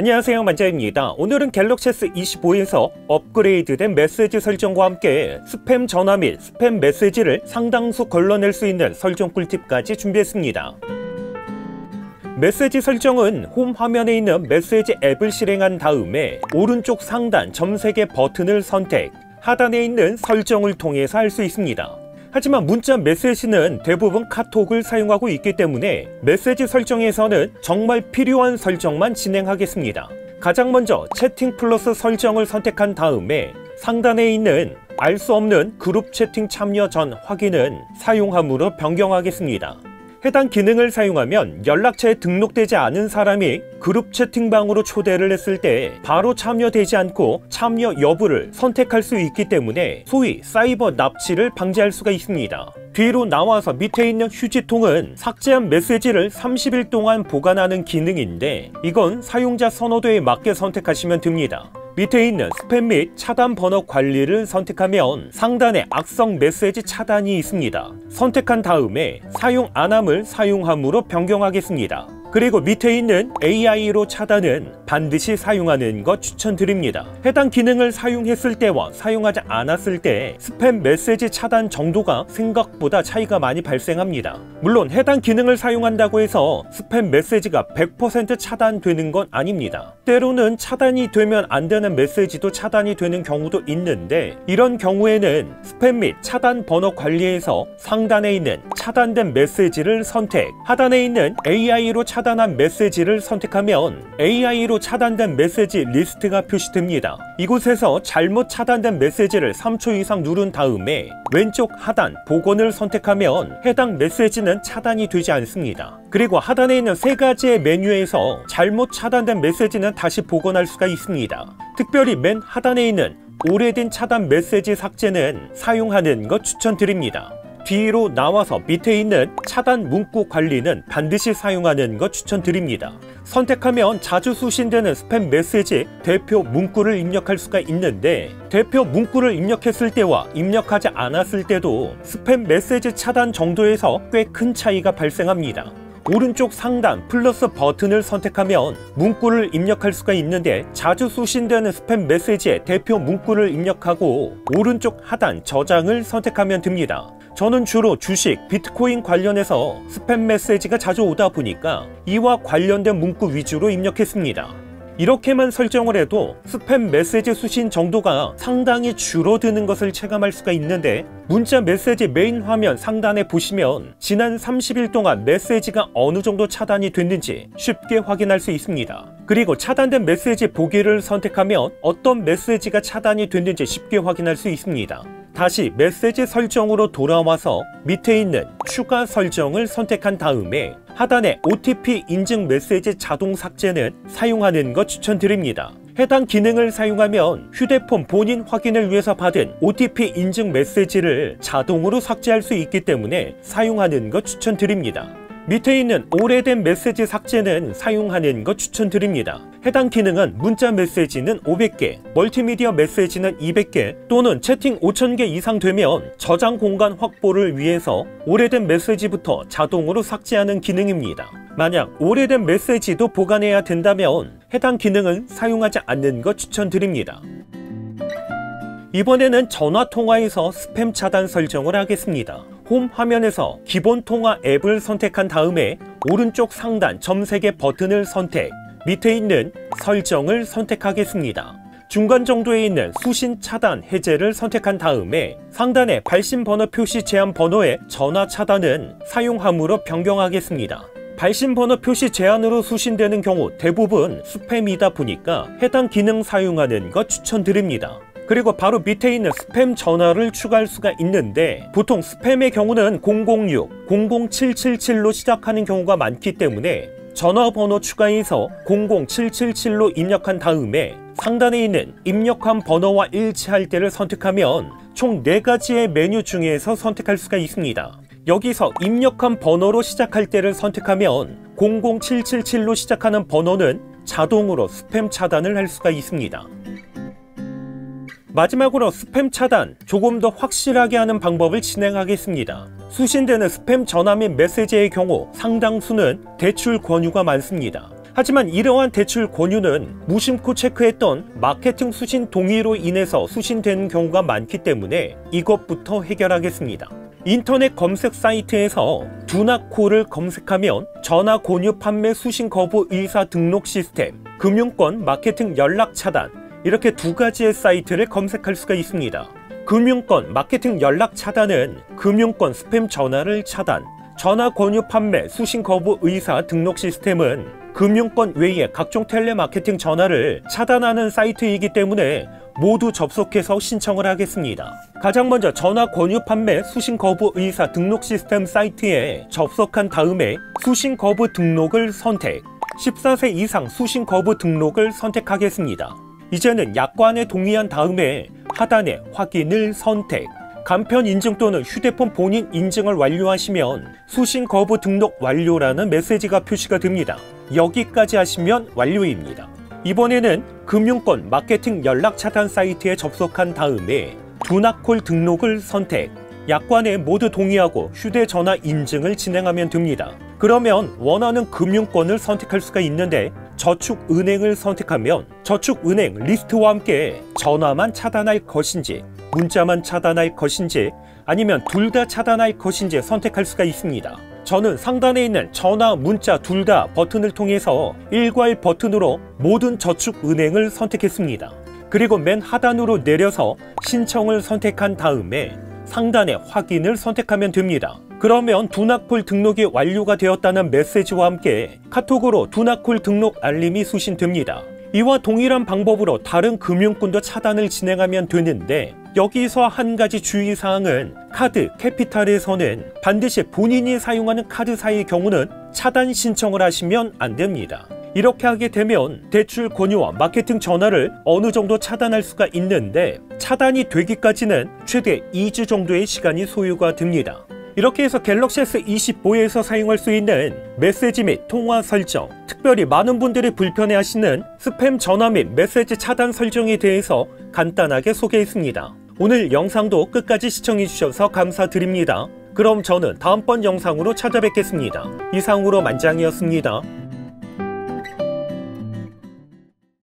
안녕하세요, 만자입니다. 오늘은 갤럭시 S25에서 업그레이드된 메시지 설정과 함께 스팸 전화 및 스팸 메시지를 상당수 걸러낼 수 있는 설정 꿀팁까지 준비했습니다. 메시지 설정은 홈 화면에 있는 메시지 앱을 실행한 다음에 오른쪽 상단 점색의 버튼을 선택, 하단에 있는 설정을 통해서 할 수 있습니다. 하지만 문자 메시지는 대부분 카톡을 사용하고 있기 때문에 메시지 설정에서는 정말 필요한 설정만 진행하겠습니다. 가장 먼저 채팅 플러스 설정을 선택한 다음에 상단에 있는 알 수 없는 그룹 채팅 참여 전 확인은 사용함으로 변경하겠습니다. 해당 기능을 사용하면 연락처에 등록되지 않은 사람이 그룹 채팅방으로 초대를 했을 때 바로 참여되지 않고 참여 여부를 선택할 수 있기 때문에 소위 사이버 납치를 방지할 수가 있습니다. 뒤로 나와서 밑에 있는 휴지통은 삭제한 메시지를 30일 동안 보관하는 기능인데 이건 사용자 선호도에 맞게 선택하시면 됩니다. 밑에 있는 스팸 및 차단 번호 관리를 선택하면 상단에 악성 메시지 차단이 있습니다. 선택한 다음에 사용 안함을 사용함으로 변경하겠습니다. 그리고 밑에 있는 AI로 차단은 반드시 사용하는 것 추천드립니다. 해당 기능을 사용했을 때와 사용하지 않았을 때 스팸 메시지 차단 정도가 생각보다 차이가 많이 발생합니다. 물론 해당 기능을 사용한다고 해서 스팸 메시지가 100% 차단되는 건 아닙니다. 때로는 차단이 되면 안 되는 메시지도 차단이 되는 경우도 있는데 이런 경우에는 스팸 및 차단 번호 관리에서 상단에 있는 차단된 메시지를 선택, 하단에 있는 AI로 차단한 메시지를 선택하면 AI로 차단된 메시지 리스트가 표시됩니다. 이곳에서 잘못 차단된 메시지를 3초 이상 누른 다음에 왼쪽 하단 복원을 선택하면 해당 메시지는 차단이 되지 않습니다. 그리고 하단에 있는 세 가지의 메뉴에서 잘못 차단된 메시지는 다시 복원할 수가 있습니다. 특별히 맨 하단에 있는 오래된 차단 메시지 삭제는 사용하는 것 추천드립니다. 뒤로 나와서 밑에 있는 차단 문구 관리는 반드시 사용하는 것 추천드립니다. 선택하면 자주 수신되는 스팸 메시지 대표 문구를 입력할 수가 있는데 대표 문구를 입력했을 때와 입력하지 않았을 때도 스팸 메시지 차단 정도에서 꽤 큰 차이가 발생합니다. 오른쪽 상단 플러스 버튼을 선택하면 문구를 입력할 수가 있는데 자주 수신되는 스팸 메시지의 대표 문구를 입력하고 오른쪽 하단 저장을 선택하면 됩니다. 저는 주로 주식, 비트코인 관련해서 스팸 메시지가 자주 오다 보니까 이와 관련된 문구 위주로 입력했습니다. 이렇게만 설정을 해도 스팸 메시지 수신 정도가 상당히 줄어드는 것을 체감할 수가 있는데 문자 메시지 메인 화면 상단에 보시면 지난 30일 동안 메시지가 어느 정도 차단이 됐는지 쉽게 확인할 수 있습니다. 그리고 차단된 메시지 보기를 선택하면 어떤 메시지가 차단이 됐는지 쉽게 확인할 수 있습니다. 다시 메시지 설정으로 돌아와서 밑에 있는 추가 설정을 선택한 다음에 하단에 OTP 인증 메시지 자동 삭제는 사용하는 것 추천드립니다. 해당 기능을 사용하면 휴대폰 본인 확인을 위해서 받은 OTP 인증 메시지를 자동으로 삭제할 수 있기 때문에 사용하는 것 추천드립니다. 밑에 있는 오래된 메시지 삭제는 사용하는 것 추천드립니다. 해당 기능은 문자 메시지는 500개, 멀티미디어 메시지는 200개 또는 채팅 5000개 이상 되면 저장 공간 확보를 위해서 오래된 메시지부터 자동으로 삭제하는 기능입니다. 만약 오래된 메시지도 보관해야 된다면 해당 기능은 사용하지 않는 것 추천드립니다. 이번에는 전화통화에서 스팸 차단 설정을 하겠습니다. 홈 화면에서 기본 통화 앱을 선택한 다음에 오른쪽 상단 점색의 버튼을 선택, 밑에 있는 설정을 선택하겠습니다. 중간 정도에 있는 수신 차단 해제를 선택한 다음에 상단의 발신 번호 표시 제한 번호의 전화 차단은 사용함으로 변경하겠습니다. 발신 번호 표시 제한으로 수신되는 경우 대부분 스팸이다 보니까 해당 기능 사용하는 것 추천드립니다. 그리고 바로 밑에 있는 스팸 전화를 추가할 수가 있는데 보통 스팸의 경우는 006, 00777로 시작하는 경우가 많기 때문에 전화번호 추가해서 00777로 입력한 다음에 상단에 있는 입력한 번호와 일치할 때를 선택하면 총 4가지의 메뉴 중에서 선택할 수가 있습니다. 여기서 입력한 번호로 시작할 때를 선택하면 00777로 시작하는 번호는 자동으로 스팸 차단을 할 수가 있습니다. 마지막으로 스팸 차단, 조금 더 확실하게 하는 방법을 진행하겠습니다. 수신되는 스팸 전화 및 메시지의 경우 상당수는 대출 권유가 많습니다. 하지만 이러한 대출 권유는 무심코 체크했던 마케팅 수신 동의로 인해서 수신되는 경우가 많기 때문에 이것부터 해결하겠습니다. 인터넷 검색 사이트에서 두나콜을 검색하면 전화 권유 판매 수신 거부 의사 등록 시스템, 금융권 마케팅 연락 차단, 이렇게 두 가지의 사이트를 검색할 수가 있습니다. 금융권 마케팅 연락 차단은 금융권 스팸 전화를 차단, 전화 권유 판매 수신 거부 의사 등록 시스템은 금융권 외의 각종 텔레마케팅 전화를 차단하는 사이트이기 때문에 모두 접속해서 신청을 하겠습니다. 가장 먼저 전화 권유 판매 수신 거부 의사 등록 시스템 사이트에 접속한 다음에 수신 거부 등록을 선택, 14세 이상 수신 거부 등록을 선택하겠습니다. 이제는 약관에 동의한 다음에 하단에 확인을 선택, 간편 인증 또는 휴대폰 본인 인증을 완료하시면 수신 거부 등록 완료라는 메시지가 표시가 됩니다. 여기까지 하시면 완료입니다. 이번에는 금융권 마케팅 연락 차단 사이트에 접속한 다음에 두나콜 등록을 선택, 약관에 모두 동의하고 휴대전화 인증을 진행하면 됩니다. 그러면 원하는 금융권을 선택할 수가 있는데 저축은행을 선택하면 저축은행 리스트와 함께 전화만 차단할 것인지 문자만 차단할 것인지 아니면 둘 다 차단할 것인지 선택할 수가 있습니다. 저는 상단에 있는 전화, 문자 둘 다 버튼을 통해서 일괄 버튼으로 모든 저축은행을 선택했습니다. 그리고 맨 하단으로 내려서 신청을 선택한 다음에 상단에 확인을 선택하면 됩니다. 그러면 두나콜 등록이 완료가 되었다는 메시지와 함께 카톡으로 두나콜 등록 알림이 수신됩니다. 이와 동일한 방법으로 다른 금융권도 차단을 진행하면 되는데 여기서 한 가지 주의사항은 카드, 캐피탈에서는 반드시 본인이 사용하는 카드사의 경우는 차단 신청을 하시면 안 됩니다. 이렇게 하게 되면 대출 권유와 마케팅 전화를 어느 정도 차단할 수가 있는데 차단이 되기까지는 최대 2주 정도의 시간이 소요가 됩니다. 이렇게 해서 갤럭시 S25에서 사용할 수 있는 메시지 및 통화 설정, 특별히 많은 분들이 불편해하시는 스팸 전화 및 메시지 차단 설정에 대해서 간단하게 소개했습니다. 오늘 영상도 끝까지 시청해주셔서 감사드립니다. 그럼 저는 다음번 영상으로 찾아뵙겠습니다. 이상으로 만장이었습니다.